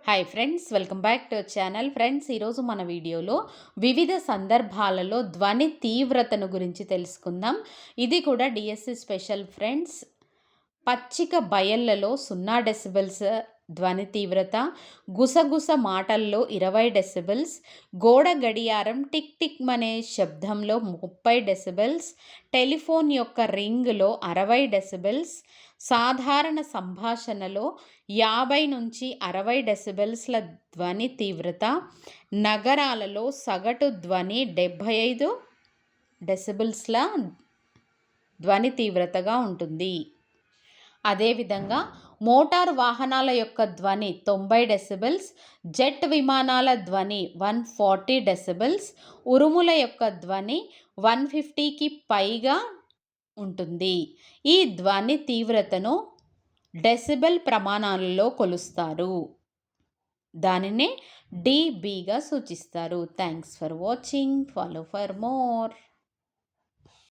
Hi friends, welcome back to channel. Friends, ఈరోజు మన వీడియోలో వివిధ సందర్భాలలో ధ్వని తీవ్రతను గురించి తెలుసుకుందాం. ఇది కూడా డిఎస్సి స్పెషల్ ఫ్రెండ్స్. పచ్చిక బయళ్ళలో 0 డెసిబెల్స్ ధ్వని తీవ్రత, గుసగుస మాటల్లో 20 డెసిబెల్స్, గోడ గడియారం టిక్ టిక్ మనే శబ్దంలో 30 డెసిబెల్స్, టెలిఫోన్ యొక్క రింగ్లో 60 డెసిబెల్స్, సాధారణ సంభాషణలో 50 నుంచి 60 డెసిబెల్స్ల ధ్వని తీవ్రత, నగరాలలో సగటు ధ్వని 75 డెసిబెల్స్ల ధ్వని తీవ్రతగా ఉంటుంది. అదేవిధంగా మోటారు వాహనాల యొక్క ధ్వని 90 డెసిబెల్స్, జెట్ విమానాల ధ్వని 140 డెసిబెల్స్, ఉరుముల యొక్క ధ్వని 150కి పైగా ఉంటుంది. ఈ ధ్వని తీవ్రతను డెసిబెల్ ప్రమాణాలలో కొలుస్తారు. దానినే డీబీగా సూచిస్తారు. Thanks for watching. Follow for more.